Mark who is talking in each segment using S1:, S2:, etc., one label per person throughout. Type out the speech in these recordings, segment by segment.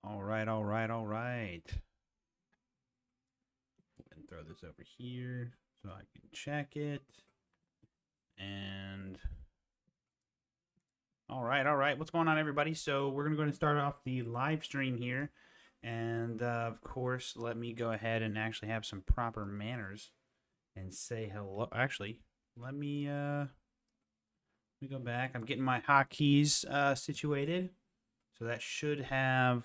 S1: All right, all right, all right. And throw this over here so I can check it. And all right, all right. What's going on, everybody? So we're gonna go ahead and start off the live stream here, and of course, let me go ahead and actually have some proper manners and say hello. Actually, let me go back. I'm getting my hotkeys situated. So that should have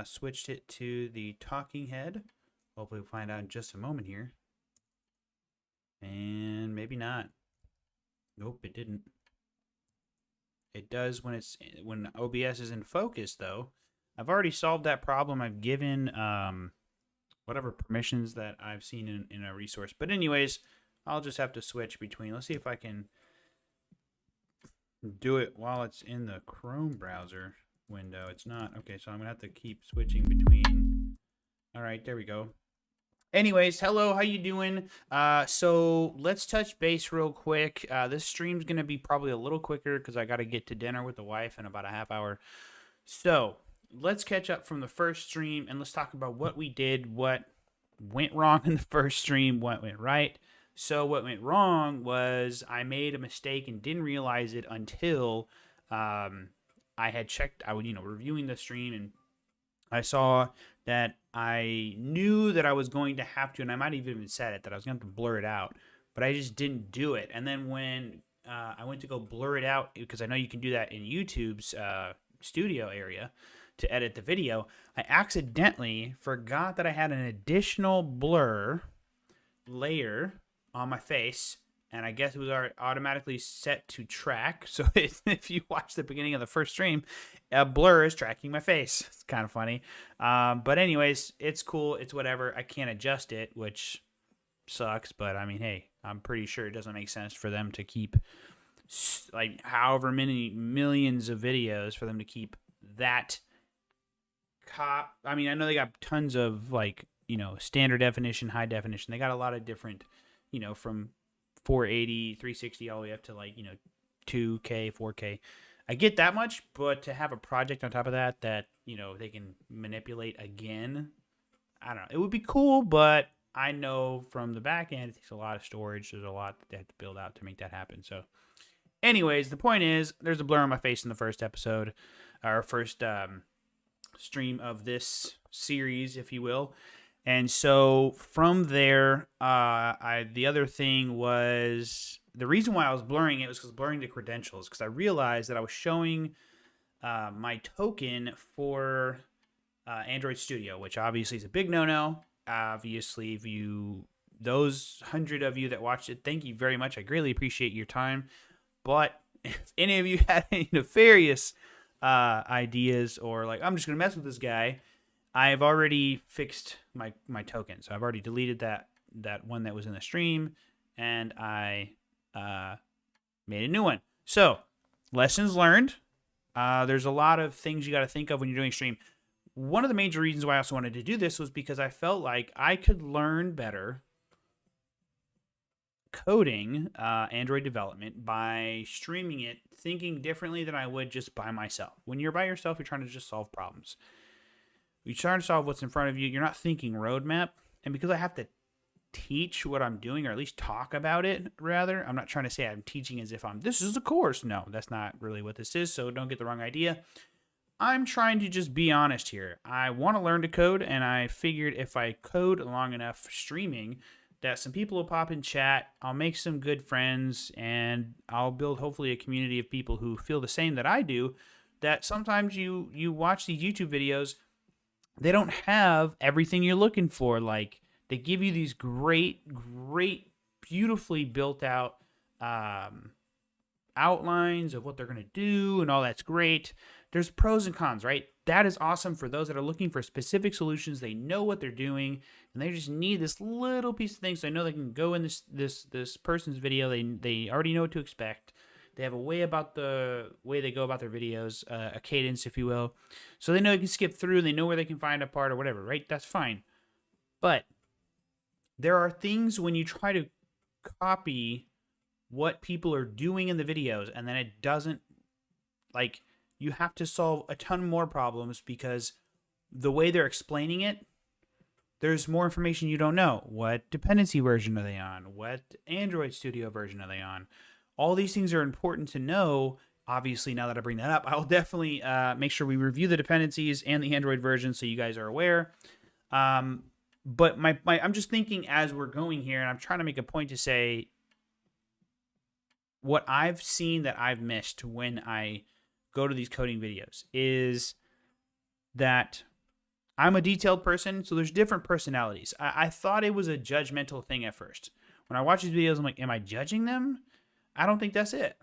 S1: switched it to the talking head. Hopefully we'll find out in just a moment here. And maybe not. Nope, it didn't. It does when OBS is in focus, though. I've already solved that problem. I've given whatever permissions that I've seen in a resource. But anyways, I'll just have to switch between. Let's see if I can do it while it's in the Chrome browser window. It's not. Okay, so I'm gonna have to keep switching between. All right, there we go. Anyways, hello, how you doing? So let's touch base real quick. This stream's gonna be probably a little quicker because I got to get to dinner with the wife in about a half hour. So let's catch up from the first stream and let's talk about what we did, what went wrong in the first stream, what went right. So what went wrong was I made a mistake and didn't realize it until I had checked. I was, reviewing the stream, and I saw that I knew that I was going to have to, and I might have even said it, that I was going to have to blur it out, but I just didn't do it. And then when I went to go blur it out, because I know you can do that in YouTube's studio area to edit the video, I accidentally forgot that I had an additional blur layer on my face, and I guess it was automatically set to track. So if you watch the beginning of the first stream, a blur is tracking my face. It's kind of funny. But anyways, it's cool. It's whatever. I can't adjust it, which sucks. But I mean, hey, I'm pretty sure it doesn't make sense for them to keep like however many millions of videos for them to keep that I mean, I know they got tons of standard definition, high definition. They got a lot of different, from 480, 360 all the way up to 2K, 4K. I get that much, but to have a project on top of that they can manipulate again, I don't know. It would be cool, but I know from the back end it takes a lot of storage. There's a lot that they have to build out to make that happen. So anyways, the point is there's a blur on my face in the first episode, our first stream of this series, if you will. And so from there, the other thing was the reason why I was blurring it was because blurring the credentials, because I realized that I was showing my token for Android Studio, which obviously is a big no-no. Obviously, if those 100 of you that watched it, thank you very much. I greatly appreciate your time. But if any of you had any nefarious ideas or I'm just gonna mess with this guy, I've already fixed my token. So I've already deleted that one that was in the stream, and I made a new one. So lessons learned. There's a lot of things you got to think of when you're doing stream. One of the major reasons why I also wanted to do this was because I felt like I could learn better coding Android development by streaming it, thinking differently than I would just by myself. When you're by yourself, you're trying to just solve problems. You're trying to solve what's in front of you. You're not thinking roadmap. And because I have to teach what I'm doing, or at least talk about it, rather, I'm not trying to say I'm teaching as if this is a course. No, that's not really what this is. So don't get the wrong idea. I'm trying to just be honest here. I want to learn to code, and I figured if I code long enough streaming, that some people will pop in chat, I'll make some good friends, and I'll build hopefully a community of people who feel the same that I do, that sometimes you watch these YouTube videos, they don't have everything you're looking for. Like, they give you these great, beautifully built out outlines of what they're going to do, and all that's great. There's pros and cons, right? That is awesome for those that are looking for specific solutions. They know what they're doing, and they just need this little piece of thing so they know they can go in this person's video. They already know what to expect. They have a way about the way they go about their videos, a cadence, if you will. So they know they can skip through, they know where they can find a part or whatever, right? That's fine. But there are things when you try to copy what people are doing in the videos, and then it doesn't, you have to solve a ton more problems because the way they're explaining it, there's more information you don't know. What dependency version are they on? What Android Studio version are they on? All these things are important to know. Obviously, now that I bring that up, I'll definitely make sure we review the dependencies and the Android version so you guys are aware. But I'm just thinking as we're going here, and I'm trying to make a point to say what I've seen that I've missed when I go to these coding videos is that I'm a detailed person, so there's different personalities. I thought it was a judgmental thing at first. When I watch these videos, I'm like, am I judging them? I don't think that's it.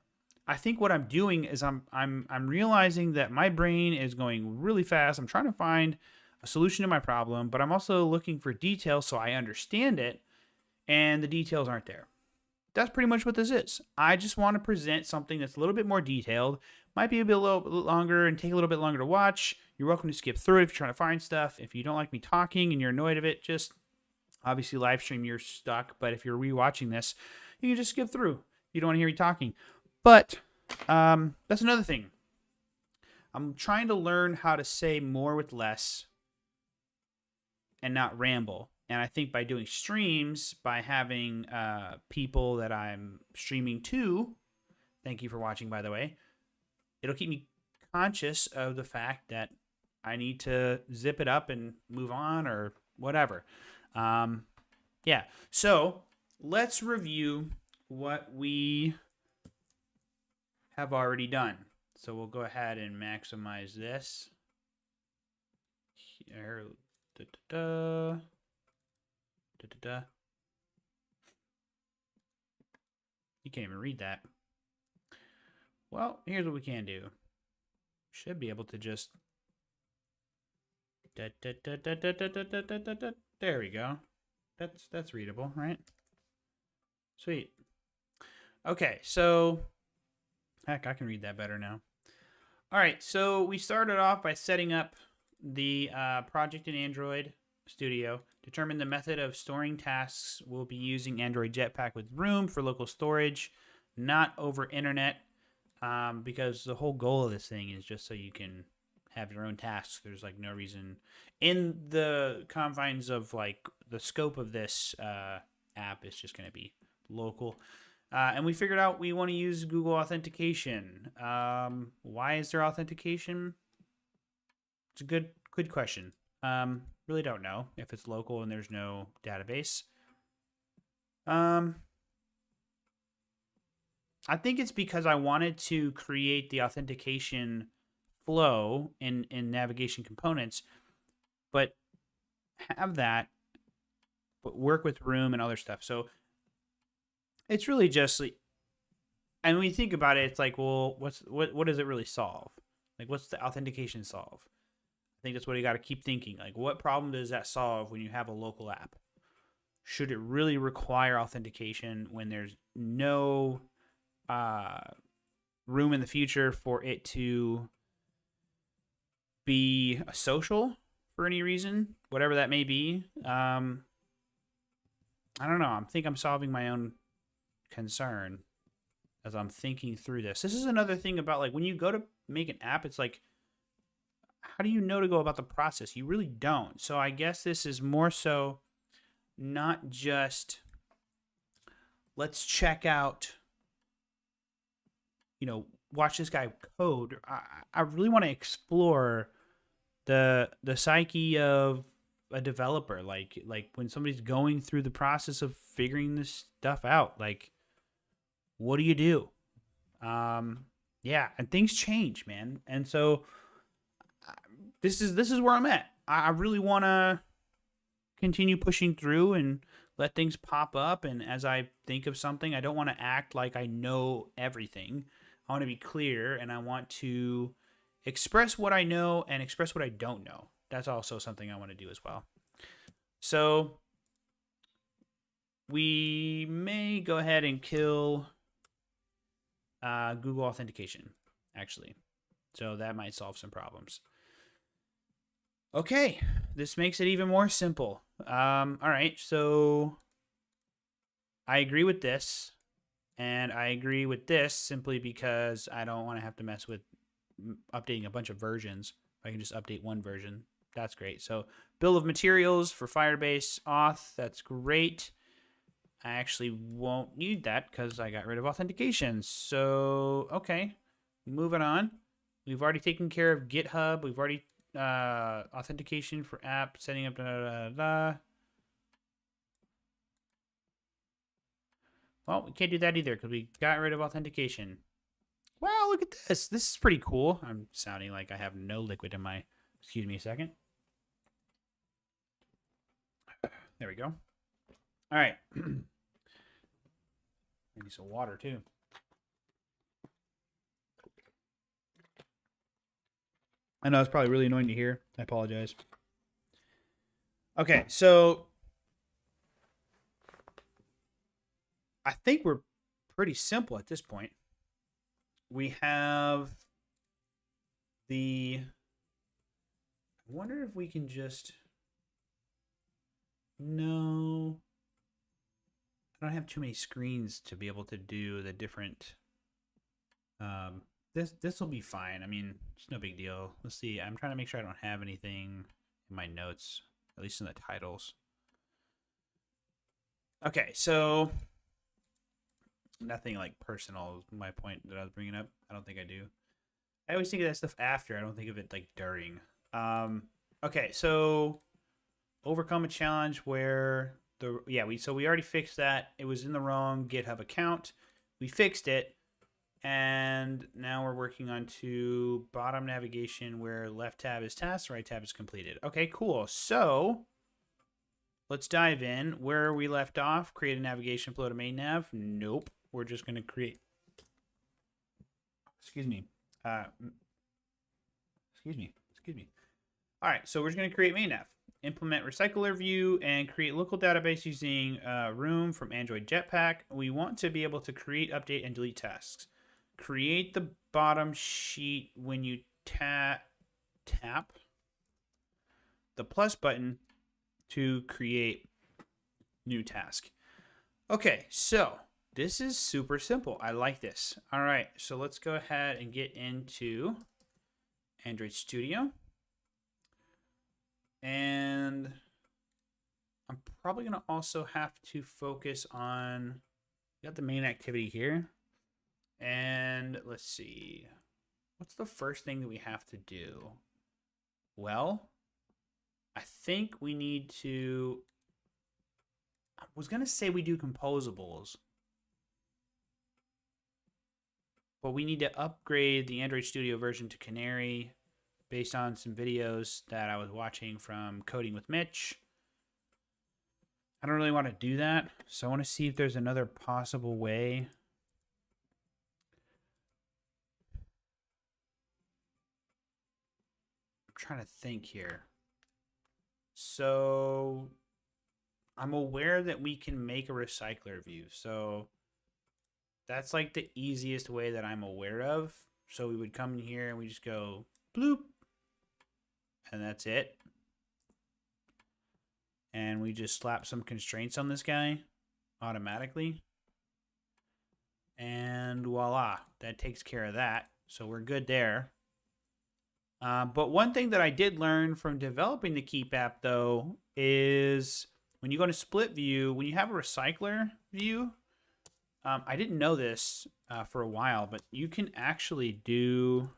S1: I think what I'm doing is I'm realizing that my brain is going really fast. I'm trying to find a solution to my problem, but I'm also looking for details so I understand it, and the details aren't there. That's pretty much what this is. I just want to present something that's a little bit more detailed. Might be a little bit longer and take a little bit longer to watch. You're welcome to skip through it if you're trying to find stuff. If you don't like me talking and you're annoyed of it, just obviously live stream, you're stuck. But if you're rewatching this, you can just skip through. You don't want to hear me talking. But that's another thing. I'm trying to learn how to say more with less and not ramble. And I think by doing streams, by having people that I'm streaming to, thank you for watching, by the way, it'll keep me conscious of the fact that I need to zip it up and move on or whatever. Yeah, so let's review what we have already done. So we'll go ahead and maximize this. Here, You can't even read that. Well, here's what we can do. Should be able to just... There we go. That's readable, right? Sweet. Okay, so... Heck, I can read that better now. All right, so we started off by setting up the project in Android Studio. Determine the method of storing tasks. We'll be using Android Jetpack with Room for local storage, not over internet, because the whole goal of this thing is just so you can have your own tasks. There's like no reason in the confines of like the scope of this app. It's just going to be local. And we figured out we want to use Google authentication. Why is there authentication? It's a good question. Really don't know if it's local and there's no database. I think it's because I wanted to create the authentication flow in navigation components, but have that, but work with Room and other stuff. So it's really just, and when you think about it, it's like, well, what does it really solve? Like, what's the authentication solve? I think that's what you got to keep thinking. Like, what problem does that solve when you have a local app? Should it really require authentication when there's no room in the future for it to be a social for any reason, whatever that may be? I don't know. I think I'm solving my own concern as I'm thinking through this. This is another thing about, like, when you go to make an app, it's like, how do you know to go about the process? You really don't. So I guess this is more so not just let's check out, watch this guy code. I really want to explore the psyche of a developer, like when somebody's going through the process of figuring this stuff out. Like, what do you do? Yeah, and things change, man. And so this is where I'm at. I really want to continue pushing through and let things pop up. And as I think of something, I don't want to act like I know everything. I want to be clear, and I want to express what I know and express what I don't know. That's also something I want to do as well. So we may go ahead and kill Google authentication, actually. So that might solve some problems. Okay, this makes it even more simple. All right, so I agree with this, and I agree with this simply because I don't want to have to mess with updating a bunch of versions. I can just update one version. That's great. So bill of materials for Firebase auth. That's great. I actually won't need that because I got rid of authentication. So, okay, moving on. We've already taken care of GitHub. We've already authentication for app, setting up, Well, we can't do that either because we got rid of authentication. Wow, look at this. This is pretty cool. I'm sounding like I have no liquid in my... Excuse me a second. There we go. All right. Maybe some water, too. I know it's probably really annoying to hear. I apologize. Okay, so I think we're pretty simple at this point. We have the... I wonder if we can just... No. I don't have too many screens to be able to do the different... This will be fine. I mean, it's no big deal. Let's see. I'm trying to make sure I don't have anything in my notes, at least in the titles. Okay, so nothing like personal is my point that I was bringing up. I don't think I do. I always think of that stuff after. I don't think of it like during. Okay, so overcome a challenge where we already fixed that. It was in the wrong GitHub account. We fixed it. And now we're working on to bottom navigation where left tab is tasks, right tab is completed. Okay, cool. So let's dive in. Where we left off, create a navigation flow to main nav. Nope. We're just going to create. Excuse me. Excuse me. All right, so we're just going to create main nav. Implement recycler view and create local database using Room from Android Jetpack. We want to be able to create, update, and delete tasks. Create the bottom sheet when you tap the plus button to create new task. Okay, so this is super simple. I like this. All right, so let's go ahead and get into Android Studio. And I'm probably going to also have to focus on, got the main activity here. And let's see, what's the first thing that we have to do? Well, I think we need to, I was going to say we do composables, but we need to upgrade the Android Studio version to Canary based on some videos that I was watching from Coding with Mitch. I don't really want to do that, so I want to see if there's another possible way. Trying to think here. So I'm aware that we can make a recycler view. So that's like the easiest way that I'm aware of. So we would come in here and we just go bloop. And that's it. And we just slap some constraints on this guy automatically. And voila, that takes care of that. So we're good there. But one thing that I did learn from developing the Keep app, though, is when you go to split view, when you have a recycler view, I didn't know this for a while, but you can actually do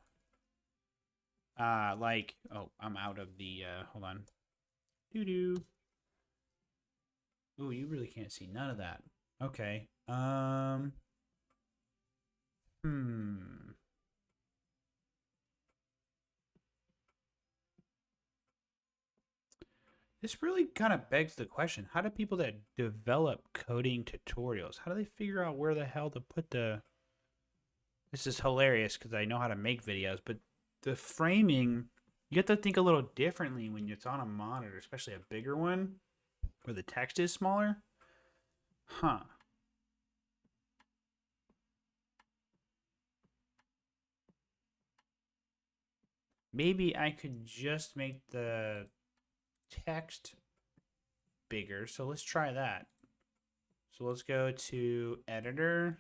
S1: like, oh, I'm out of the, hold on. Doo-doo. Ooh, you really can't see none of that. Okay. This really kind of begs the question, how do people that develop coding tutorials, how do they figure out where the hell to put the... This is hilarious because I know how to make videos, but the framing, you have to think a little differently when it's on a monitor, especially a bigger one where the text is smaller. Huh. Maybe I could just make the text bigger. So let's try that. So let's go to editor,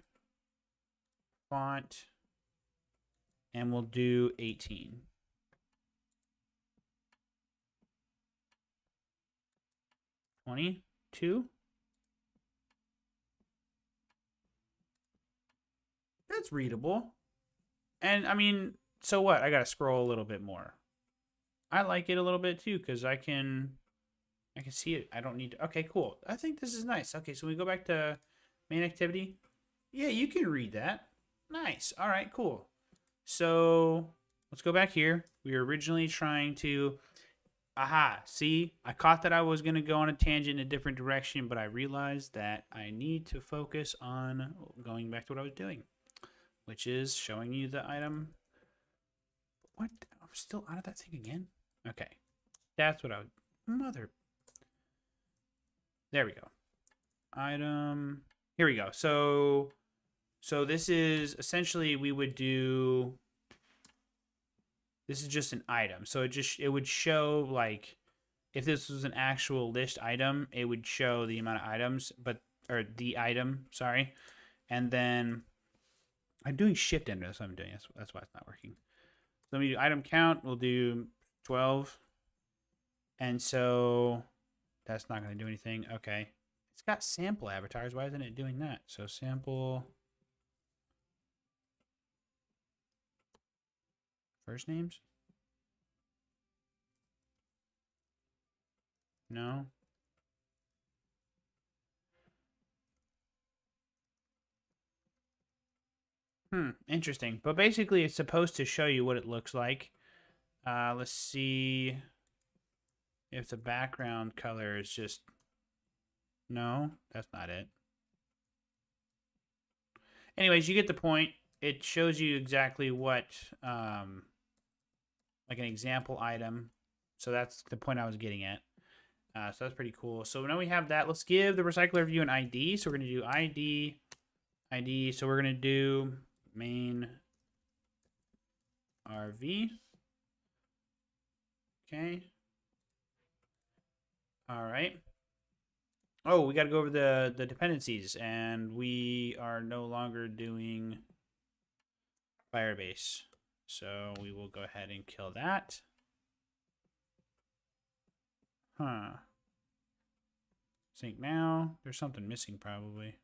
S1: font, and we'll do 18. 22. That's readable. And I mean, so what? I gotta scroll a little bit more. I like it a little bit too because I can see it. I don't need to. Okay, cool. I think this is nice. Okay, so we go back to main activity. Yeah, you can read that. Nice. All right, cool. So let's go back here. We were originally trying to. Aha, see, I caught that I was going to go on a tangent in a different direction, but I realized that I need to focus on going back to what I was doing, which is showing you the item. What? I'm still out of that thing again? Okay. That's what I would. Mother. There we go. Item. Here we go. So this is essentially we would do. This is just an item. So it would show like if this was an actual list item, it would show the amount of items, or the item, sorry. And then I'm doing shift enter. That's what I'm doing. That's why it's not working. So let me do item count. We'll do 12. And so that's not going to do anything. Okay. It's got sample avatars. Why isn't it doing that? So sample first names? No. Interesting. But basically it's supposed to show you what it looks like. Let's see if the background color is just... No, that's not it. Anyways, you get the point. It shows you exactly what, like an example item. So that's the point I was getting at. So that's pretty cool. So now we have that. Let's give the recycler view an ID. So we're going to do ID. So we're going to do main RV. Okay. All right. Oh, we got to go over the dependencies, and we are no longer doing Firebase. So we will go ahead and kill that. Huh. Sync now. There's something missing probably.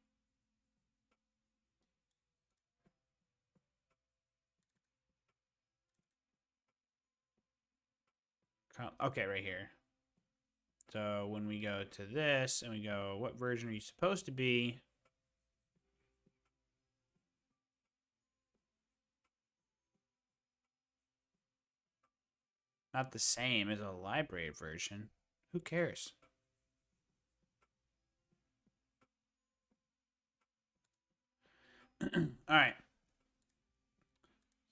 S1: Okay, right here. So when we go to this and we go, what version are you supposed to be? Not the same as a library version. Who cares? All right.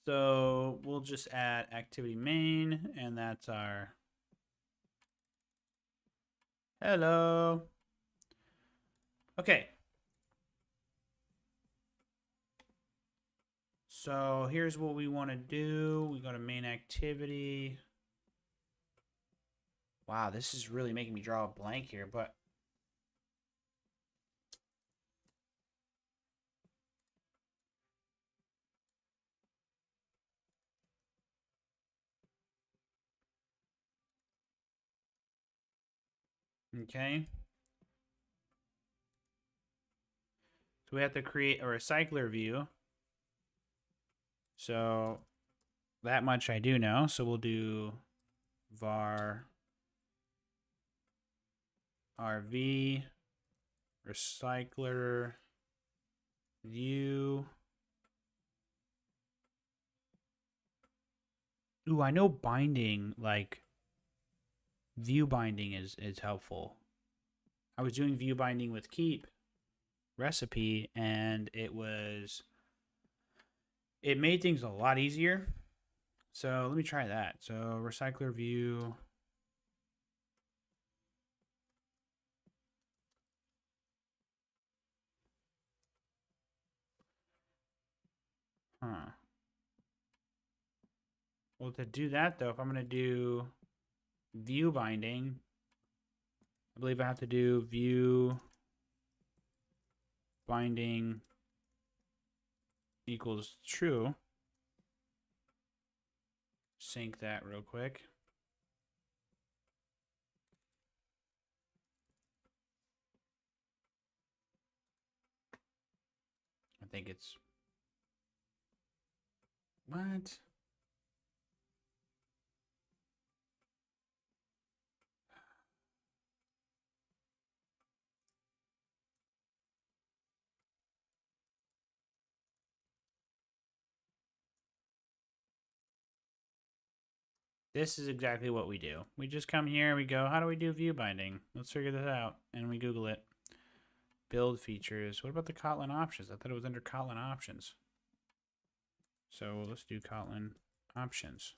S1: So we'll just add activity main, and that's our hello. Okay. So here's what we want to do. We go to main activity. Wow, this is really making me draw a blank here, but okay. So we have to create a recycler view. So that much I do know. So we'll do var rv recycler view. Ooh, I know binding, like view binding is helpful. I was doing view binding with keep recipe, and it made things a lot easier. So let me try that. So recycler view. Huh. Well, to do that though, if I'm going to do view binding, I believe I have to do view binding equals true. Sync that real quick. think it's... What? This is exactly what we do. We just come here, we go, how do we do view binding? Let's figure this out. And we Google it. Build features. What about the Kotlin options? I thought it was under Kotlin options. So let's do Kotlin options.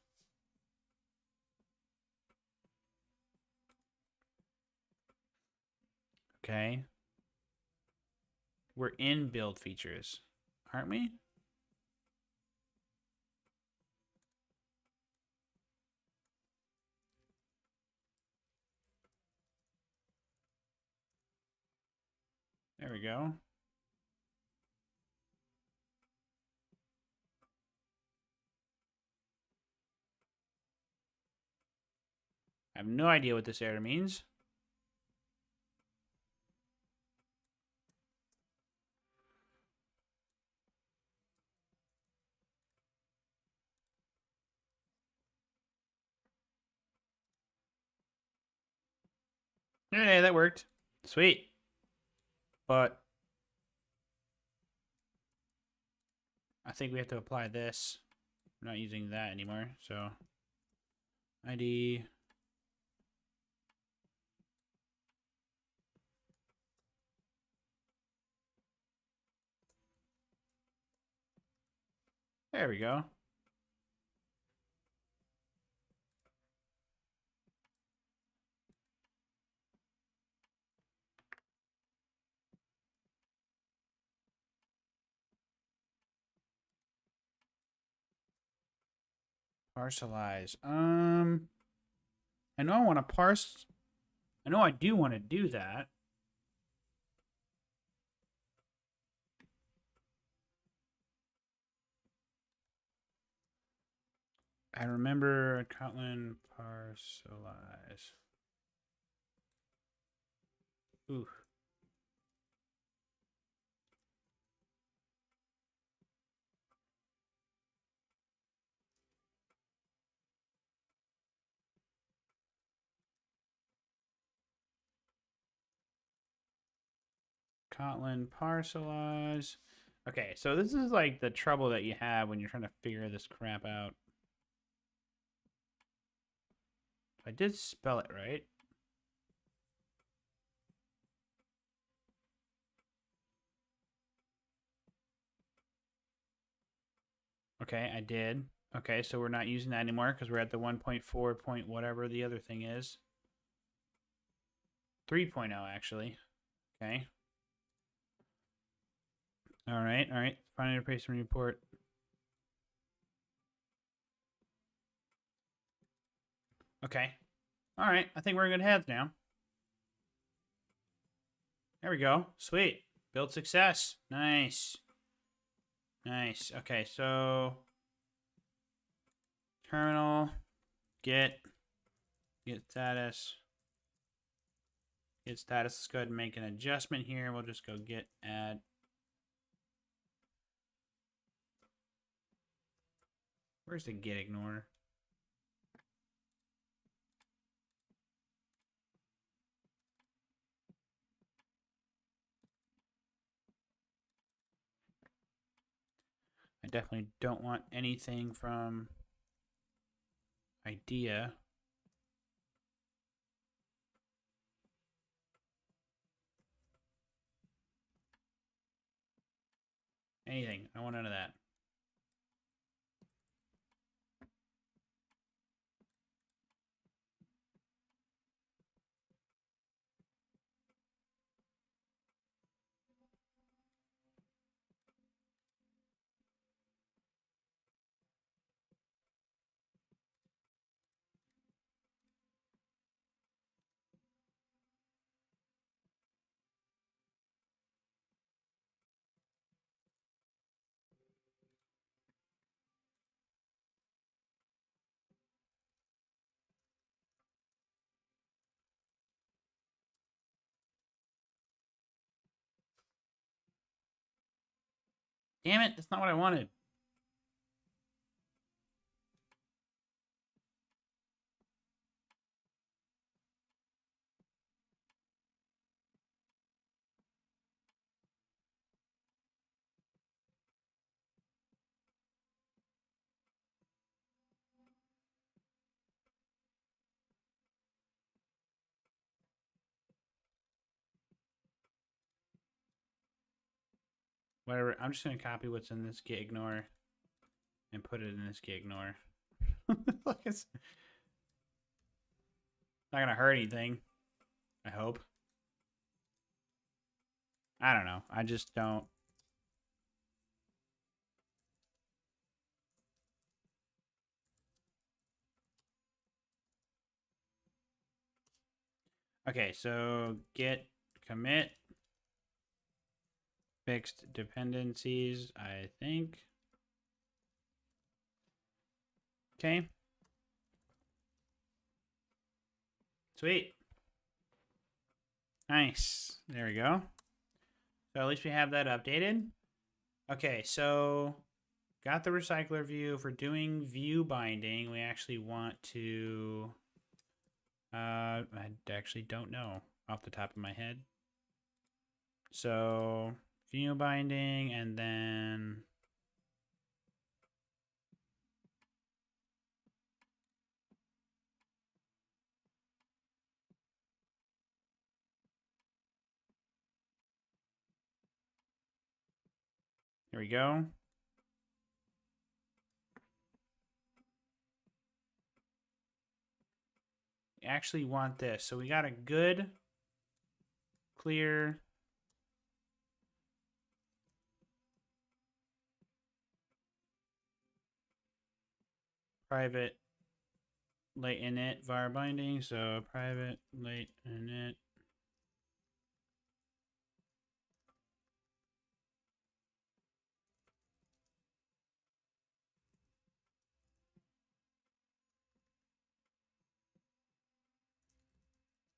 S1: Okay. We're in build features, aren't we? There we go. I have no idea what this error means. Hey, that worked. Sweet. But I think we have to apply this. We're not using that anymore. So ID. There we go. Parcelize. I know I want to parse. I know I do want to do that. I remember Kotlin parcelize. Ooh. Kotlin parcelize. Okay, so this is like the trouble that you have when you're trying to figure this crap out. I did spell it right. Okay, I did. Okay, so we're not using that anymore because we're at the 1.4 point whatever the other thing is. 3.0 actually. Okay. All right. Find interface and report. Okay. All right. I think we're in good hands now. There we go. Sweet. Build success. Nice. Nice. Okay, so terminal get status. Get status. Let's go ahead and make an adjustment here. We'll just go get add. Where's the get ignore? I definitely don't want anything from idea. Anything. I want none of that. Damn it, that's not what I wanted. Whatever, I'm just gonna copy what's in this git ignore and put it in this git ignore. Like it's not gonna hurt anything, I hope. I don't know. I just don't. Okay, so git commit fixed dependencies, I think. Okay. Sweet. Nice. There we go. So at least we have that updated. Okay, so got the recycler view. For doing view binding, we actually want to... I actually don't know off the top of my head. So view binding, and then... Here we go. We actually want this. So we got a good, clear... private late init var binding. So private late init.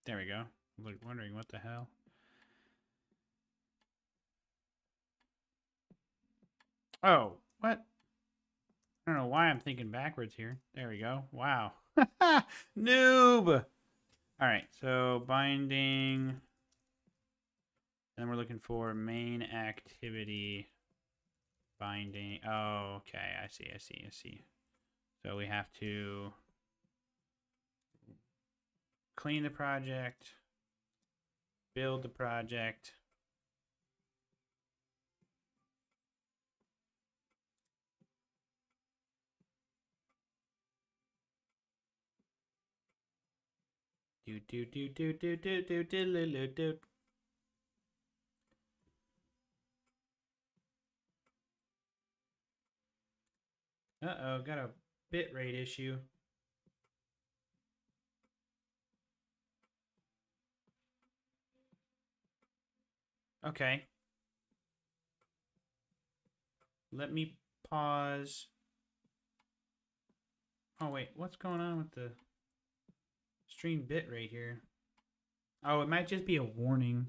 S1: There we go. I'm wondering what the hell. Oh, what? I don't know why I'm thinking backwards here. There we go. Wow. Noob! Alright, so binding. Then we're looking for main activity binding. Oh, okay. I see. So we have to clean the project, build the project. Do. Uh-oh, got a bitrate issue. Okay. Let me pause. Oh, wait. What's going on with the stream bitrate here? Oh, it might just be a warning.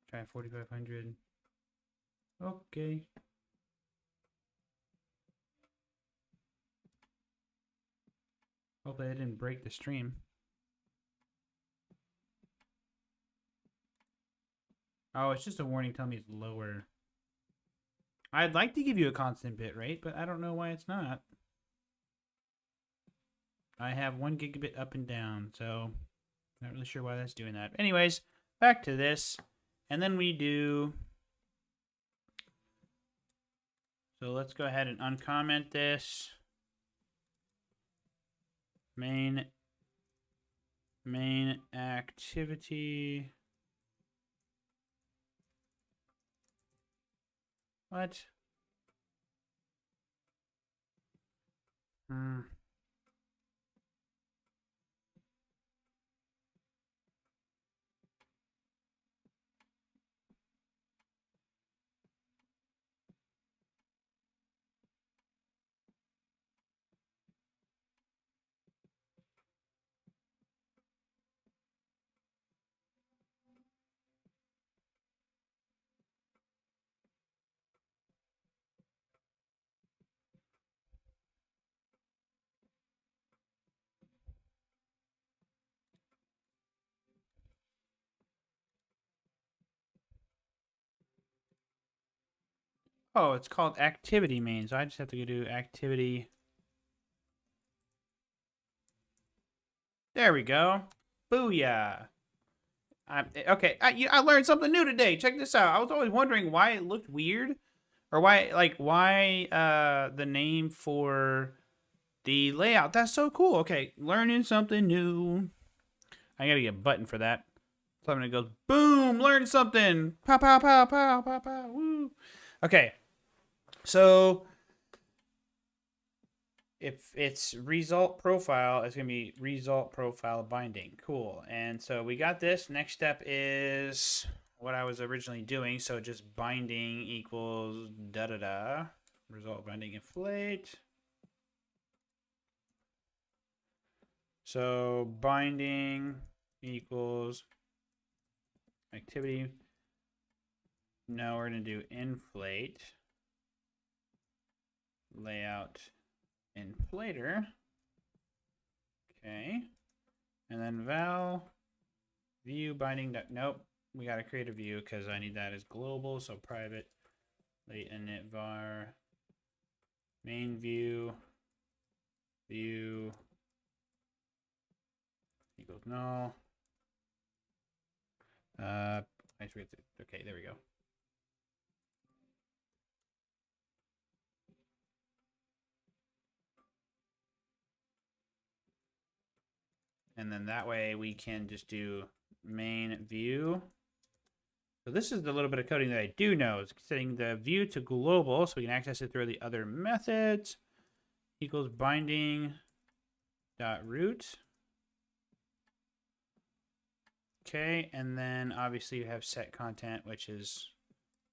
S1: Try 4500. Okay. Hopefully I didn't break the stream. Oh, it's just a warning telling me it's lower. I'd like to give you a constant bit rate, but I don't know why it's not. I have 1 gigabit up and down, so not really sure why that's doing that. Anyways, back to this. And then we do... So let's go ahead and uncomment this. Main activity. What? Oh, it's called activity main. So I just have to go do activity. There we go. Booyah. Okay, I learned something new today. Check this out. I was always wondering why it looked weird, or why the name for the layout. That's so cool. Okay, learning something new. I gotta get a button for that. Something that goes boom, learn something. Pow pow pow pow pow pow. Woo. Okay, so if it's result profile, it's gonna be result profile binding. Cool. And so we got this. Next step is what I was originally doing. So just binding equals da da da. Result binding inflate. So binding equals activity. Now we're gonna do inflate layout inflator. Okay. And then val view binding. Nope. We got to create a view because I need that as global. So private late init var main view equals null. I forget to, okay, there we go. And then that way we can just do main view. So this is the little bit of coding that I do know. It's setting the view to global so we can access it through the other methods. Equals binding dot root. Okay, and then obviously you have set content, which is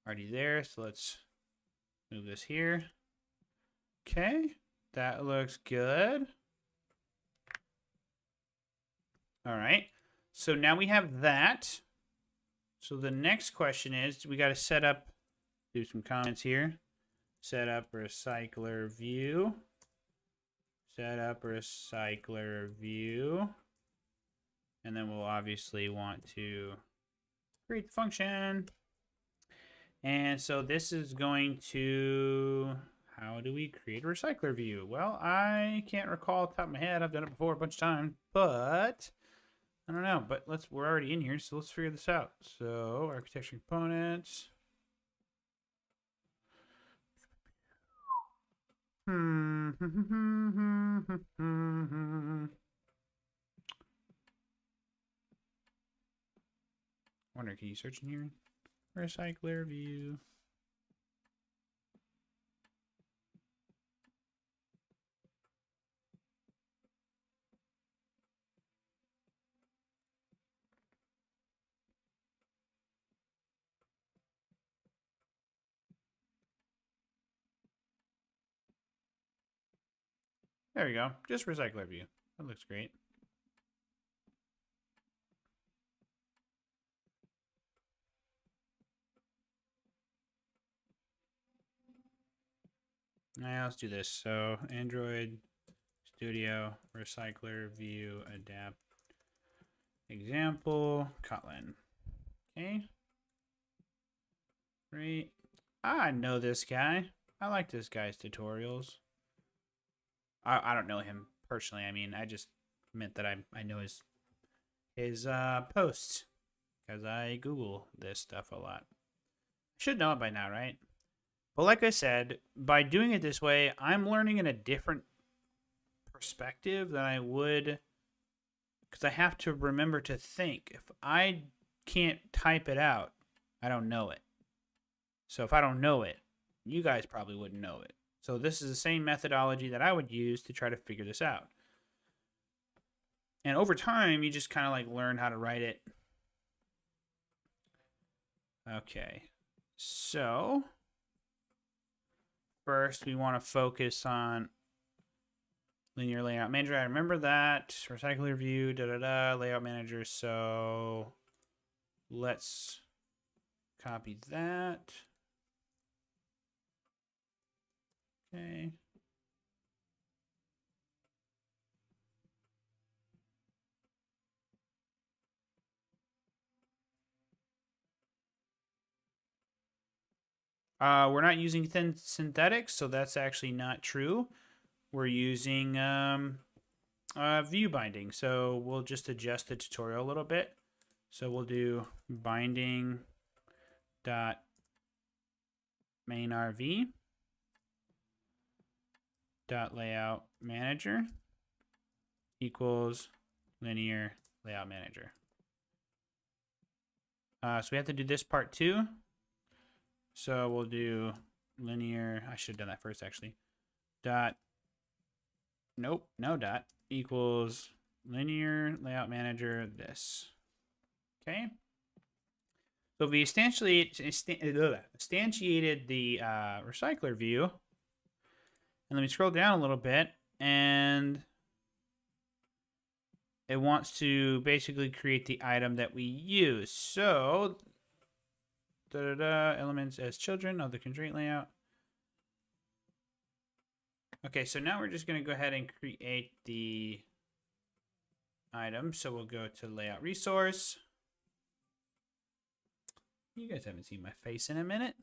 S1: already there. So let's move this here. Okay, that looks good. All right, so now we have that. So the next question is, we got to set up, do some comments here. Set up recycler view. Set up recycler view. And then we'll obviously want to create the function. And so this is going to, how do we create a recycler view? Well, I can't recall off the top of my head. I've done it before a bunch of times, but I don't know. But we're already in here, so let's figure this out. So architecture components. Wonder, can you search in here? Recycler view. There we go. Just recycler view. That looks great. Now let's do this. So Android Studio recycler view adapt example kotlin. Okay. Great. I know this guy. I like this guy's tutorials. I don't know him personally. I mean, I just meant that I know his posts because I Google this stuff a lot. Should know it by now, right? But like I said, by doing it this way, I'm learning in a different perspective than I would, because I have to remember to think. If I can't type it out, I don't know it. So if I don't know it, you guys probably wouldn't know it. So this is the same methodology that I would use to try to figure this out. And over time, you just kind of like learn how to write it. Okay. So first we want to focus on linear layout manager. I remember that. Recycler view, layout manager. So let's copy that. Okay. We're not using thin synthetics, so that's actually not true. We're using view binding. So we'll just adjust the tutorial a little bit. So we'll do binding dot main RV dot layout manager equals linear layout manager. So we have to do this part too. So we'll do linear. I should have done that first actually. Dot. Nope, no dot equals linear layout manager this. Okay. So we instantiated the recycler view. And let me scroll down a little bit, and it wants to basically create the item that we use. So, elements as children of the constraint layout. Okay, so now we're just going to go ahead and create the item. So we'll go to layout resource. You guys haven't seen my face in a minute.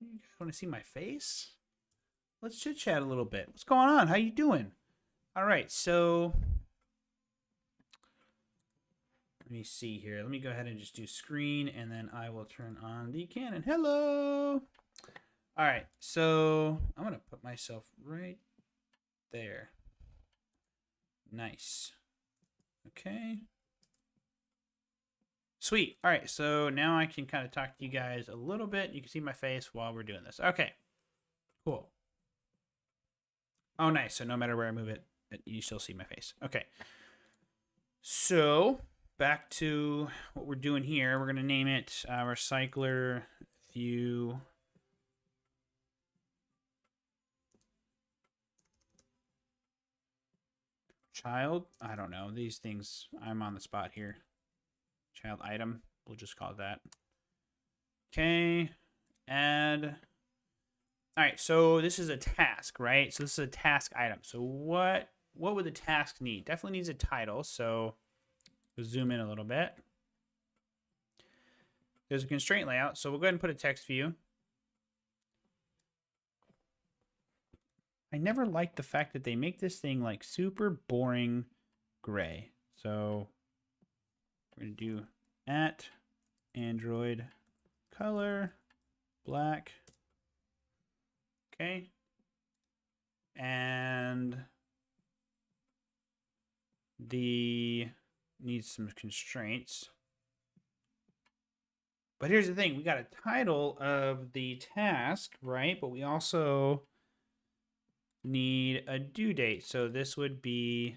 S1: You guys want to see my face? Let's chit chat a little bit. What's going on? How you doing? All right, so let me see here. Let me go ahead and just do screen, and then I will turn on the Canon. Hello. All right, so I'm gonna put myself right there. Nice. Okay. Sweet. All right, so now I can kind of talk to you guys a little bit. You can see my face while we're doing this. Okay. Cool. Oh, nice. So no matter where I move it, you still see my face. Okay. So back to what we're doing here. We're going to name it recycler view child. I don't know. These things, I'm on the spot here. Child item. We'll just call it that. Okay. Add. All right, so this is a task, right? So this is a task item. So what would the task need? Definitely needs a title. So we'll zoom in a little bit. There's a constraint layout. So we'll go ahead and put a text view. I never liked the fact that they make this thing like super boring gray. So we're going to do at Android color black. Okay. And the needs some constraints. But here's the thing. We got a title of the task, right? But we also need a due date. So this would be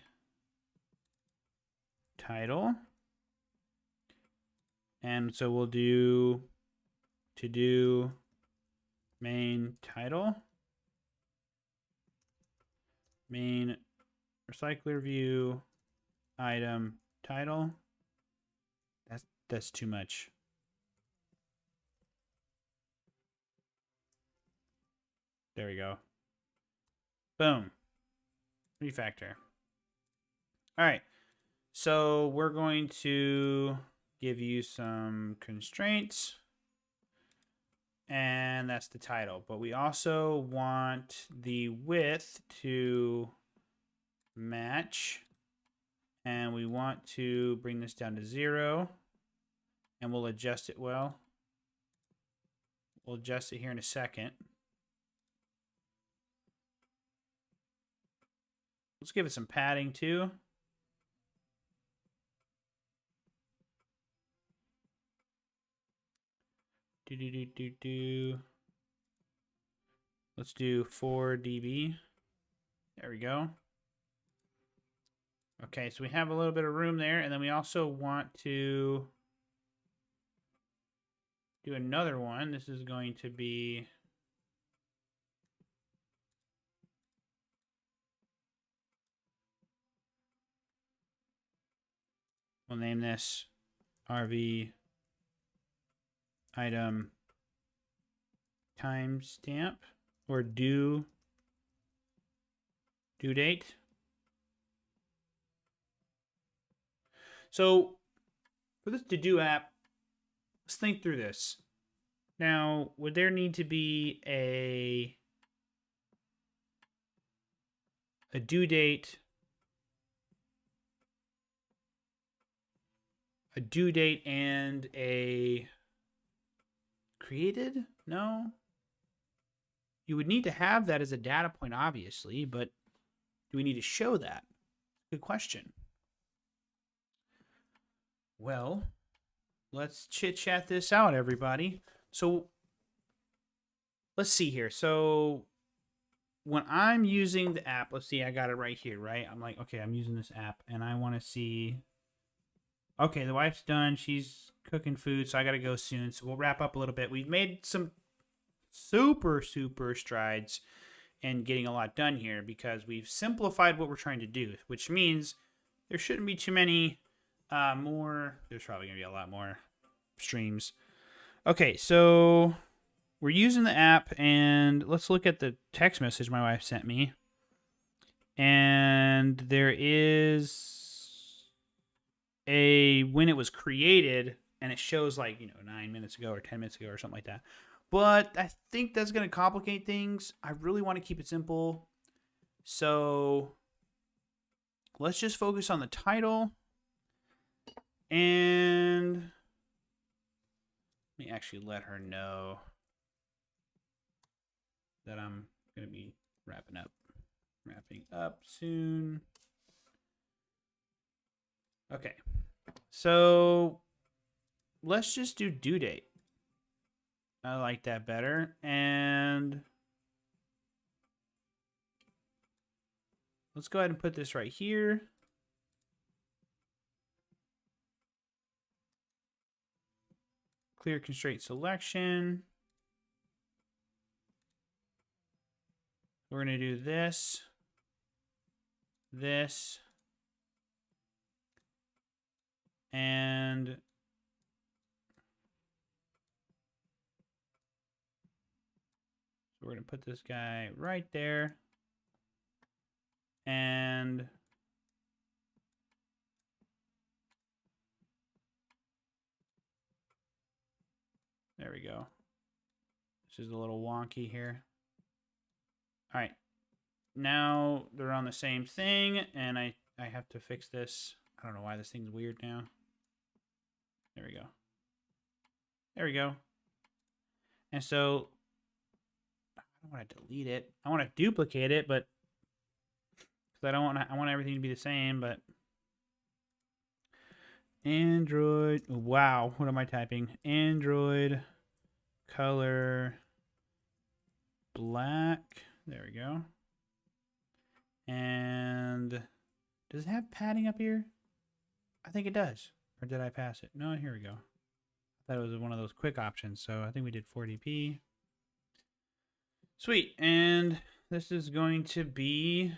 S1: title. And so we'll do to do main title. Main recycler view item title. That's too much. There we go. Boom. Refactor. All right. So we're going to give you some constraints. And that's the title. But we also want the width to match. And we want to bring this down to 0. And we'll adjust it well. We'll adjust it here in a second. Let's give it some padding too. Let's do 4 dB. There we go. Okay, so we have a little bit of room there, and then we also want to do another one. This is going to be we'll name this RV item timestamp or due date. So for this to do app, let's think through this. Now, would there need to be a due date, and a created? No. You would need to have that as a data point, obviously, but do we need to show that? Good question. Well, let's chit-chat this out, everybody. So let's see here. So when I'm using the app, let's see, I got it right here, right? I'm like, okay, I'm using this app, and I want to see, okay, the wife's done. She's cooking food, so I got to go soon. So we'll wrap up a little bit. We've made some super strides in getting a lot done here because we've simplified what we're trying to do, which means there shouldn't be too many more. There's probably going to be a lot more streams. Okay, so we're using the app, and let's look at the text message my wife sent me. And there is a when it was created, and it shows like 9 minutes ago or 10 minutes ago or something like that. But I think that's going to complicate things. I really want to keep it simple. So let's just focus on the title. And let me actually let her know that I'm going to be wrapping up soon. Okay. So let's just do due date. I like that better. And let's go ahead and put this right here. Clear constraint selection. We're going to do this, and so we're going to put this guy right there, and there we go. This is a little wonky here. All right, now they're on the same thing, and I have to fix this. I don't know why this thing's weird now. There we go. There we go. And so I don't want to delete it. I want to duplicate it, but because I want everything to be the same. But Android. Wow, what am I typing? Android color black. There we go. And does it have padding up here? I think it does. Or did I pass it? No, here we go. I thought it was one of those quick options. So I think we did 4DP. Sweet. And this is going to be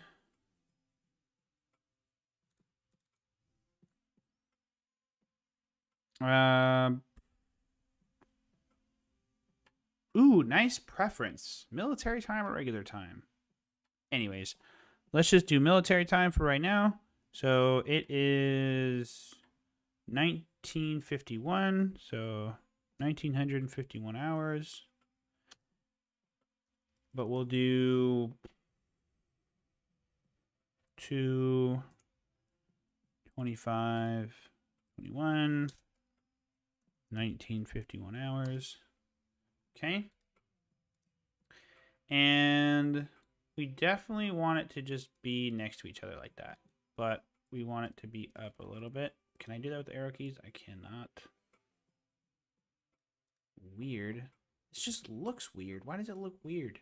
S1: ooh, nice preference. Military time or regular time? Anyways, let's just do military time for right now. So it is 1951. So 1951 hours. But we'll do 2, 25, 21, 1951 hours. Okay. And we definitely want it to just be next to each other like that. But we want it to be up a little bit. Can I do that with the arrow keys? I cannot. Weird. This just looks weird. Why does it look weird?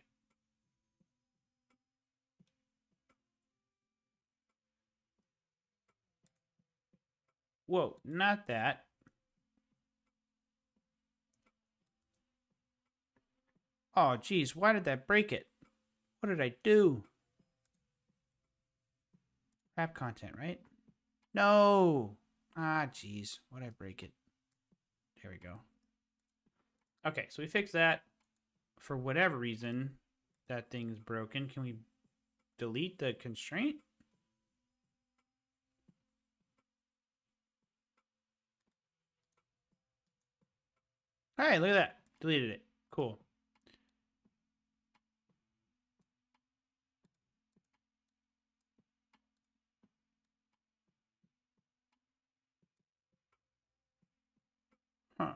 S1: Whoa, not that. Oh, geez, why did that break it? What did I do? Wrap content, right? No. Ah, geez, why'd I break it? There we go. Okay, so we fixed that. For whatever reason, that thing's broken. Can we delete the constraint? All right, look at that. Deleted it. Cool. Huh.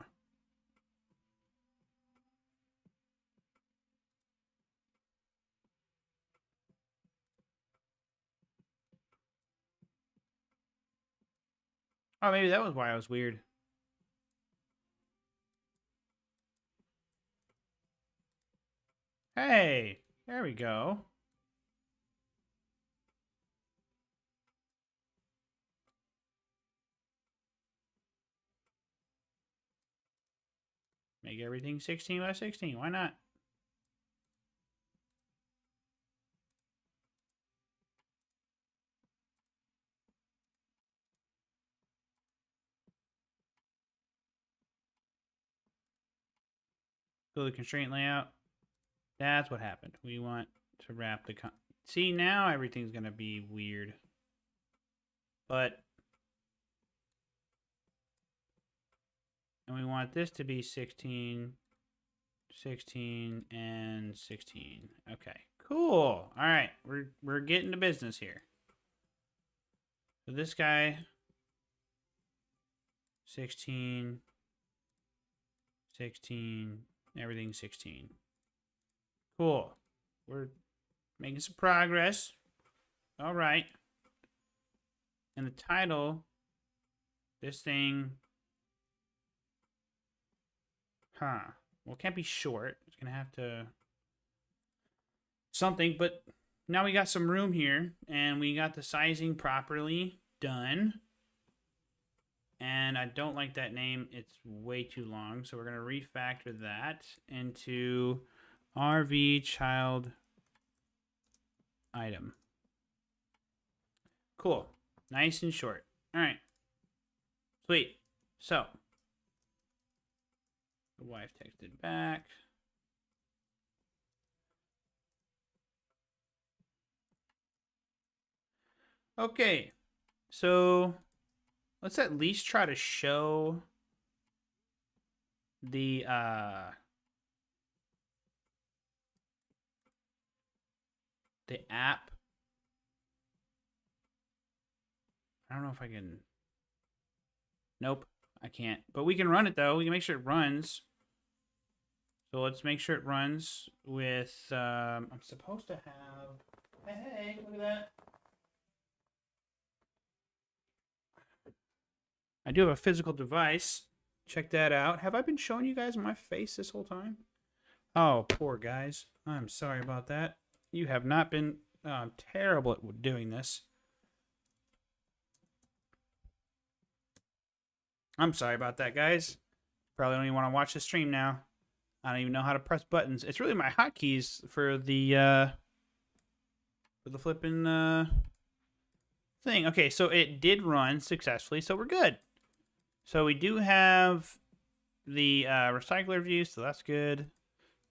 S1: Oh, maybe that was why I was weird. Hey, there we go. Make everything 16 by 16. Why not? Go to the constraint layout. That's what happened. We want to wrap the... See, now everything's going to be weird. But... And we want this to be 16, 16, and 16. Okay, cool. All right, we're getting to business here. So this guy, 16, 16, everything's 16. Cool. We're making some progress. All right. And the title, this thing, well, it can't be short. It's going to have to something, but now we got some room here, and we got the sizing properly done. And I don't like that name. It's way too long, so we're going to refactor that into RV child item. Cool. Nice and short. All right. Sweet. So, the wife texted back. Okay. So, let's at least try to show the app. I don't know if I can. Nope, I can't. But we can run it though. We can make sure it runs. So let's make sure it runs with. I'm supposed to have. Hey, look at that. I do have a physical device. Check that out. Have I been showing you guys my face this whole time? Oh, poor guys. I'm sorry about that. You have not been terrible at doing this. I'm sorry about that, guys. Probably don't even want to watch the stream now. I don't even know how to press buttons. It's really my hotkeys for the flipping thing. Okay, so it did run successfully, so we're good. So we do have the recycler view, so that's good.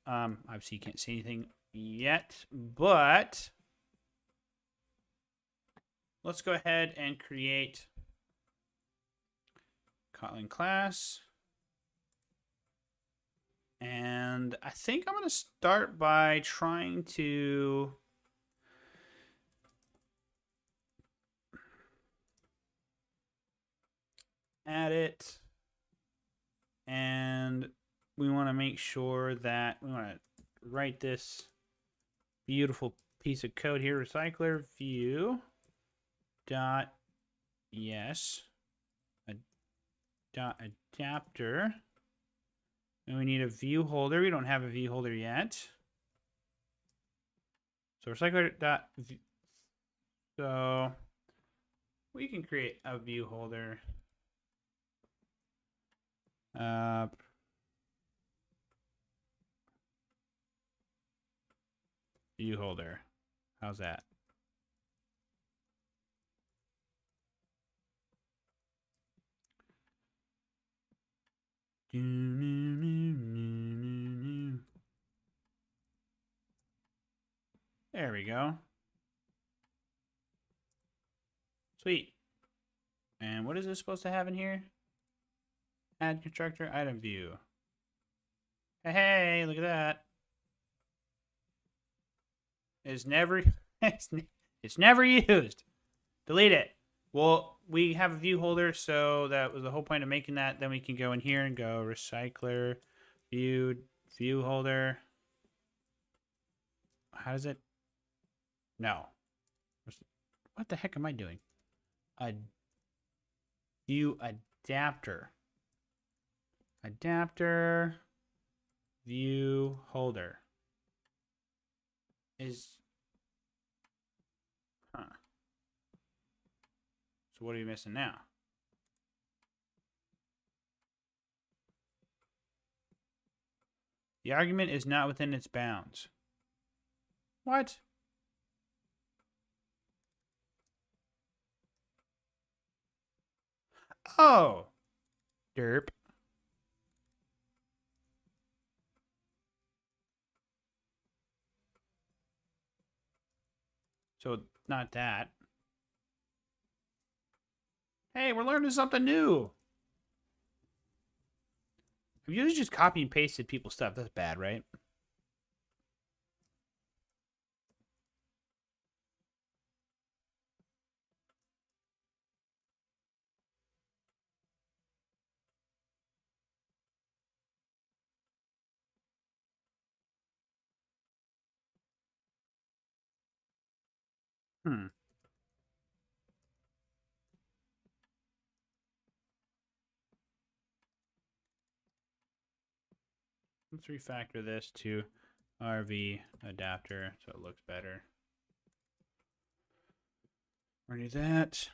S1: Obviously, you can't see anything yet, but let's go ahead and create Kotlin class. And I think I'm going to start by trying to add it. And we want to make sure that we want to write this beautiful piece of code here. Recycler view dot yes dot adapter. And we need a view holder. We don't have a view holder yet. So recycler dot. So we can create a view holder. View holder. How's that? There we go. Sweet. And what is this supposed to have in here? Add constructor item view. Hey, look at that. It's never it's never used. Delete it. Well, we have a view holder, so that was the whole point of making that. Then we can go in here and go recycler, view holder. How does it? No. What the heck am I doing? A view adapter. Adapter view holder is huh. So what are you missing now? The argument is not within its bounds. What? Oh. Derp. So not that. Hey, we're learning something new. I've usually just copy and pasted people's stuff. That's bad, right? Hmm. Let's refactor this to RV adapter so it looks better. Ready that.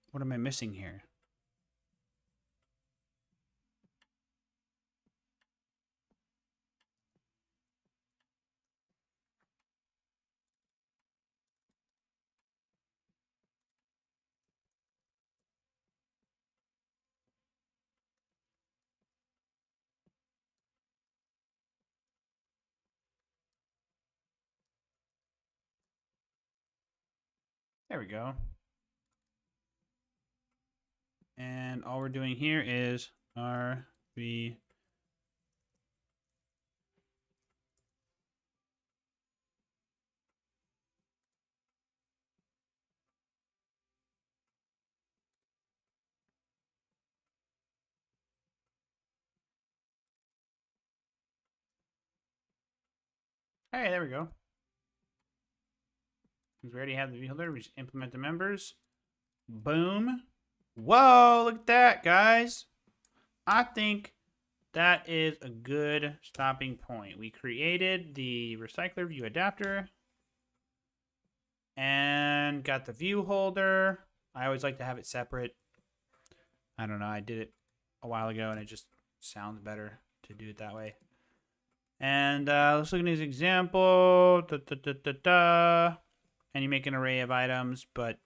S1: What am I missing here? There we go. And all we're doing here is RV. Hey, there we go. Because we already have the view holder, we just implement the members. Boom. Whoa, look at that, guys. I think that is a good stopping point. We created the recycler view adapter and got the view holder. I always like to have it separate. I don't know. I did it a while ago and it just sounds better to do it that way. And let's look at this example. And you make an array of items, but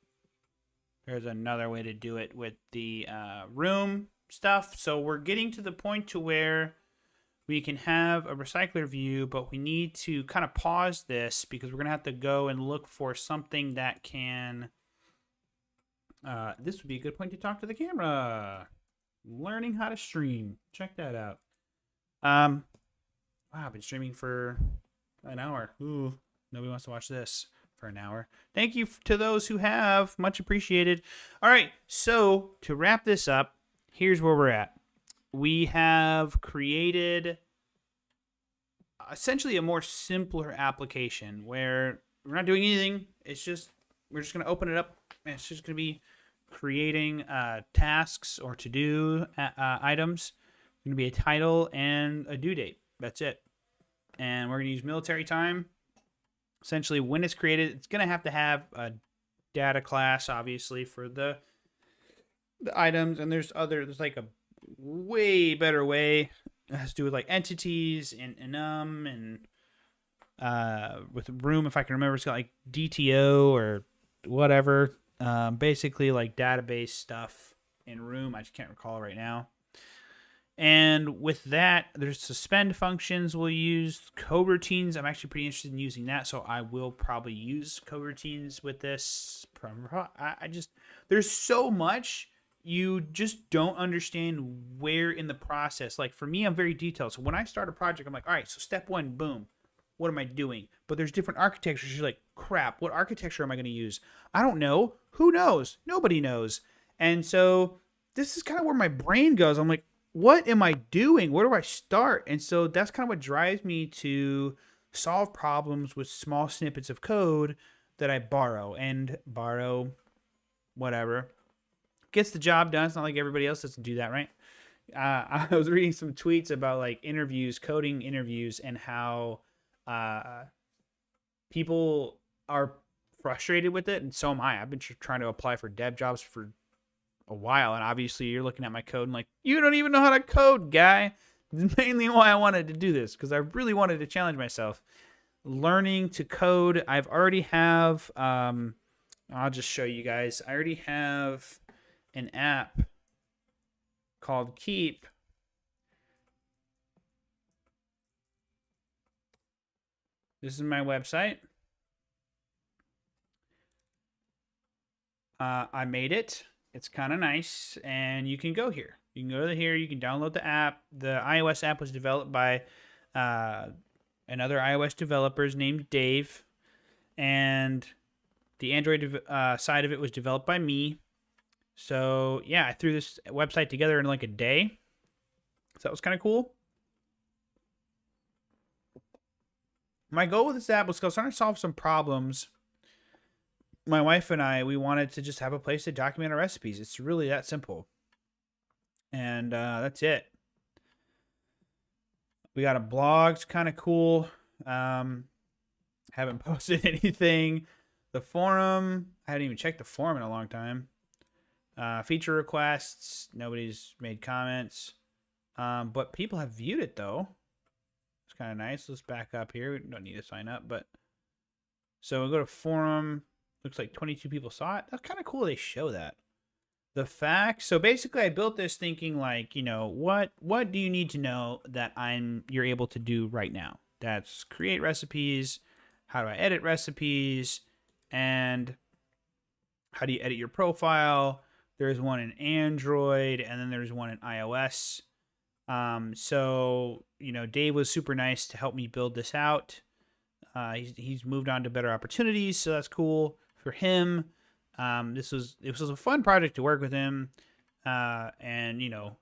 S1: there's another way to do it with the room stuff. So we're getting to the point to where we can have a recycler view, but we need to kind of pause this because we're going to have to go and look for something that can... this would be a good point to talk to the camera. Learning how to stream. Check that out. Wow, I've been streaming for an hour. Ooh, nobody wants to watch this for an hour. Thank you to those who have. Much appreciated. All right, so to wrap this up, here's where we're at. We have created essentially a more simpler application where we're not doing anything. It's just, we're just going to open it up and it's just going to be creating tasks or to-do items. It's going to be a title and a due date. That's it. And we're going to use military time. Essentially, when it's created, it's going to have a data class, obviously, for the items. And there's like a way better way. It has to do with like entities and with room, if I can remember, it's got like DTO or whatever. Basically like database stuff in room. I just can't recall right now. And with that, there's suspend functions. We'll use coroutines. I'm actually pretty interested in using that, so I will probably use coroutines with this. There's so much you just don't understand where in the process. Like for me, I'm very detailed. So when I start a project, I'm like, all right, so step one, boom. What am I doing? But there's different architectures. You're like, crap, what architecture am I going to use? I don't know. Who knows? Nobody knows. And so this is kind of where my brain goes. I'm like, what am I doing? Where do I start? And so that's kind of what drives me to solve problems with small snippets of code that I borrow whatever. Gets the job done. It's not like everybody else doesn't do that, right? I was reading some tweets about like interviews, coding interviews, and how people are frustrated with it, and so am I. I've been trying to apply for dev jobs for a while, and obviously you're looking at my code and like, you don't even know how to code, guy. This is mainly why I wanted to do this, because I really wanted to challenge myself. Learning to code. I've already have, I'll just show you guys. I already have an app called Keep. This is my website. I made it. It's kind of nice, and you can go here. You can go to here. You can download the app. The iOS app was developed by another iOS developers named Dave, and the Android side of it was developed by me. So yeah, I threw this website together in like a day. So that was kind of cool. My goal with this app was to try to solve some problems. My wife and I, we wanted to just have a place to document our recipes. It's really that simple. And that's it. We got a blog. It's kind of cool. Haven't posted anything. The forum, I hadn't even checked the forum in a long time. Feature requests, nobody's made comments. But people have viewed it, though. It's kind of nice. Let's back up here. We don't need to sign up, but... So we'll go to forum. Looks like 22 people saw it. That's kind of cool they show that. The facts. So basically I built this thinking like, you know, what do you need to know that you're able to do right now? That's create recipes, how do I edit recipes, and how do you edit your profile? There's one in Android, and then there's one in iOS. So, you know, Dave was super nice to help me build this out. He's moved on to better opportunities, so that's cool for him. It was a fun project to work with him, and you know,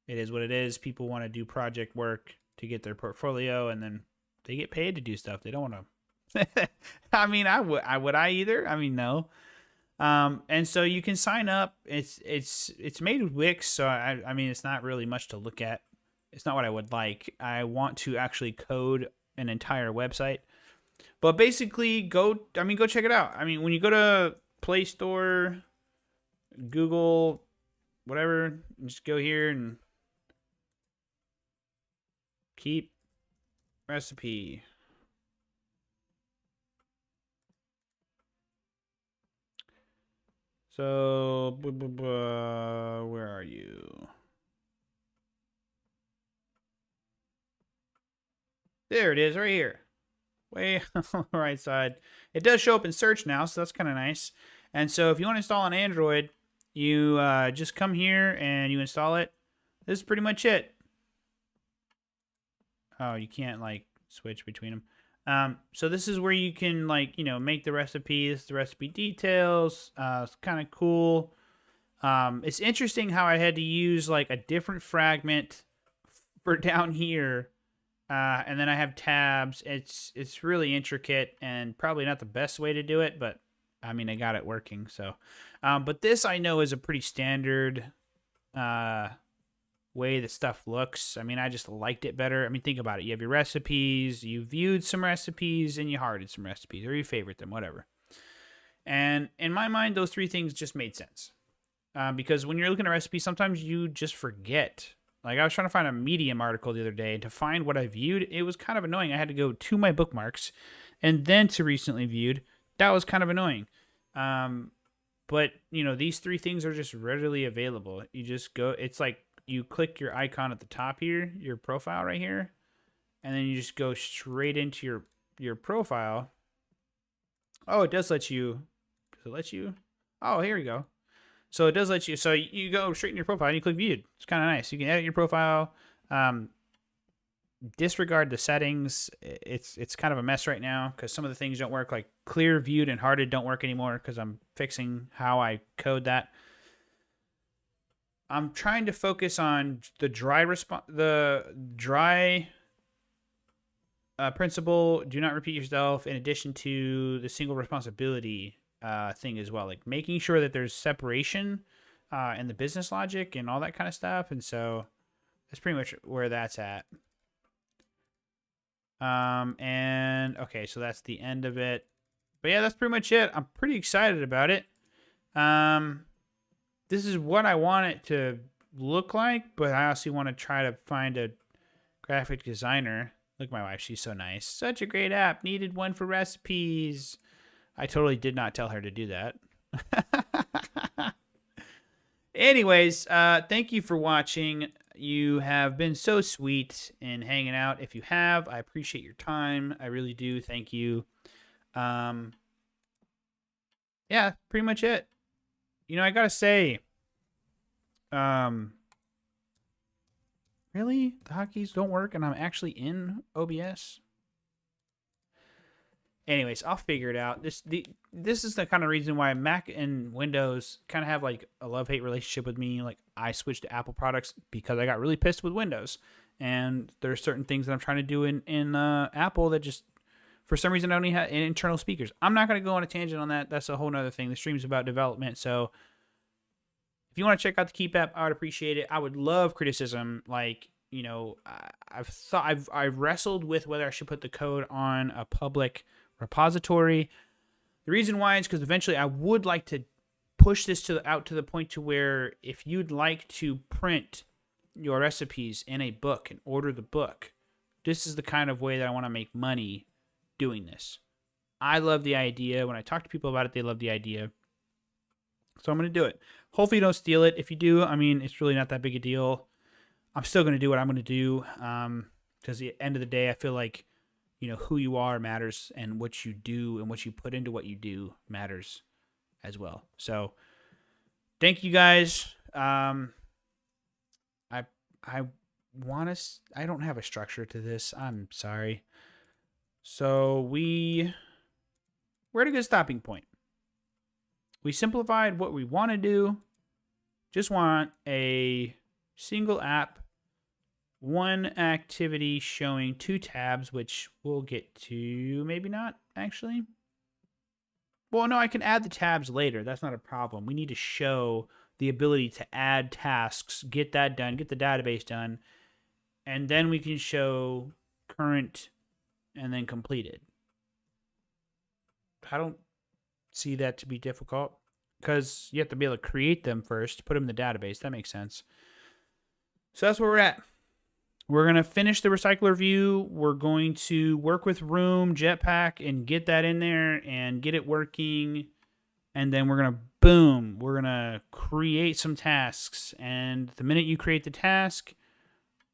S1: it is what it is. People want to do project work to get their portfolio, and then they get paid to do stuff. They don't want to. I mean, would I either? I mean, no. And so you can sign up. It's made with Wix, so I mean, it's not really much to look at. It's not what I would like. I want to actually code an entire website. But basically, go check it out. I mean, when you go to Play Store, Google, whatever, just go here and Keep recipe. So, where are you? There it is, right here. Way on the right side. It does show up in search now, so that's kind of nice. And so if you want to install on Android, you just come here and you install it. This is pretty much it. Oh, you can't like switch between them. So this is where you can like, you know, make the recipes, the recipe details. It's kind of cool. It's interesting how I had to use like a different fragment for down here. And then I have tabs. It's really intricate and probably not the best way to do it, but I mean, I got it working. So, but this I know is a pretty standard way that stuff looks. I mean, I just liked it better. I mean, think about it. You have your recipes, you viewed some recipes, and you hearted some recipes, or you favorite them, whatever. And in my mind, those three things just made sense. Because when you're looking at recipes, sometimes you just forget. Like, I was trying to find a Medium article the other day, and to find what I viewed, it was kind of annoying. I had to go to my bookmarks, and then to recently viewed. That was kind of annoying. But, you know, these three things are just readily available. You just go, it's like you click your icon at the top here, your profile right here, and then you just go straight into your profile. Oh, it does let you. Does it let you? Oh, here we go. So it does let you. So you go straight in your profile and you click viewed. It's kind of nice. You can edit your profile. Disregard the settings. It's kind of a mess right now because some of the things don't work. Like clear, viewed, and hearted don't work anymore because I'm fixing how I code that. I'm trying to focus on the dry principle. Do not repeat yourself. In addition to the single responsibility thing as well, like making sure that there's separation in the business logic and all that kind of stuff. And so that's pretty much where that's at. And okay, so that's the end of it. But yeah, that's pretty much it. I'm pretty excited about it. This is what I want it to look like, but I also want to try to find a graphic designer. Look at my wife. She's so nice. Such a great app. Needed one for recipes. I totally did not tell her to do that. Anyways, thank you for watching. You have been so sweet in hanging out. If you have, I appreciate your time. I really do. Thank you. Yeah, pretty much it. You know, I gotta say, really? The hotkeys don't work and I'm actually in OBS? Anyways, I'll figure it out. This is the kind of reason why Mac and Windows kind of have like a love-hate relationship with me. Like I switched to Apple products because I got really pissed with Windows. And there's certain things that I'm trying to do in Apple that just, for some reason, I only have internal speakers. I'm not going to go on a tangent on that. That's a whole nother thing. The stream's about development. So if you want to check out the Keep app, I would appreciate it. I would love criticism. Like, you know, I've wrestled with whether I should put the code on a public repository. The reason why is because eventually I would like to push this out to the point to where if you'd like to print your recipes in a book and order the book, this is the kind of way that I want to make money doing this. I love the idea. When I talk to people about it, they love the idea. So I'm going to do it. Hopefully you don't steal it. If you do, I mean, it's really not that big a deal. I'm still going to do what I'm going to do because at the end of the day, I feel like, you know, who you are matters and what you do and what you put into what you do matters as well. So thank you guys. I don't have a structure to this. I'm sorry. So we're at a good stopping point. We simplified what we want to do. Just want a single app, one activity showing 2 tabs, which we'll get to. Maybe not, actually. Well, no, I can add the tabs later. That's not a problem. We need to show the ability to add tasks, get that done, get the database done, and then we can show current and then completed. I don't see that to be difficult because you have to be able to create them first, put them in the database. That makes sense. So that's where we're at. We're going to finish the recycler view. We're going to work with Room, Jetpack, and get that in there and get it working. And then we're going to, boom, we're going to create some tasks. And the minute you create the task,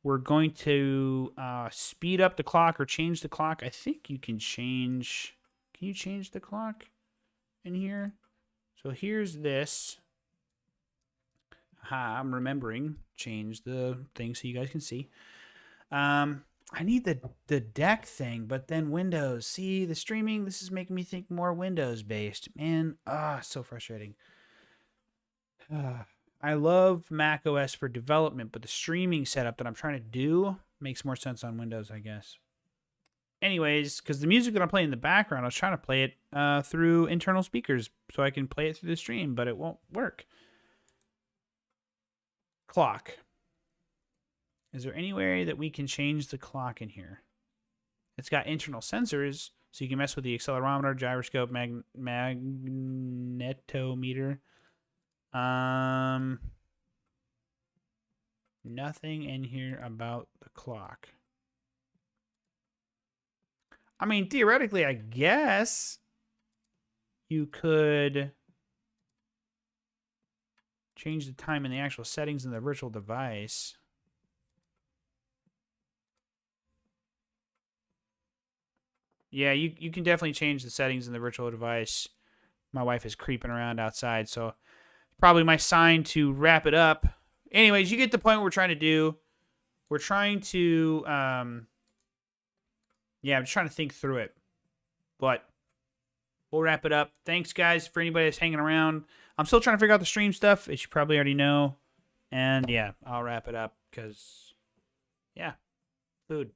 S1: we're going to speed up the clock or change the clock. I think you can change. Can you change the clock in here? So here's this. I'm remembering. Change the thing so you guys can see. I need the deck thing, but then Windows. See, the streaming, this is making me think more Windows-based. Man, so frustrating. I love Mac OS for development, but the streaming setup that I'm trying to do makes more sense on Windows, I guess. Anyways, because the music that I'm playing in the background, I was trying to play it through internal speakers so I can play it through the stream, but it won't work. Clock. Is there any way that we can change the clock in here? It's got internal sensors, so you can mess with the accelerometer, gyroscope, magnetometer. Nothing in here about the clock. I mean, theoretically, I guess you could change the time in the actual settings in the virtual device. Yeah, you can definitely change the settings in the virtual device. My wife is creeping around outside, so probably my sign to wrap it up. Anyways, you get the point we're trying to do. We're trying to, yeah, I'm just trying to think through it. But we'll wrap it up. Thanks, guys, for anybody that's hanging around. I'm still trying to figure out the stream stuff, as you probably already know. And, yeah, I'll wrap it up because, yeah, food.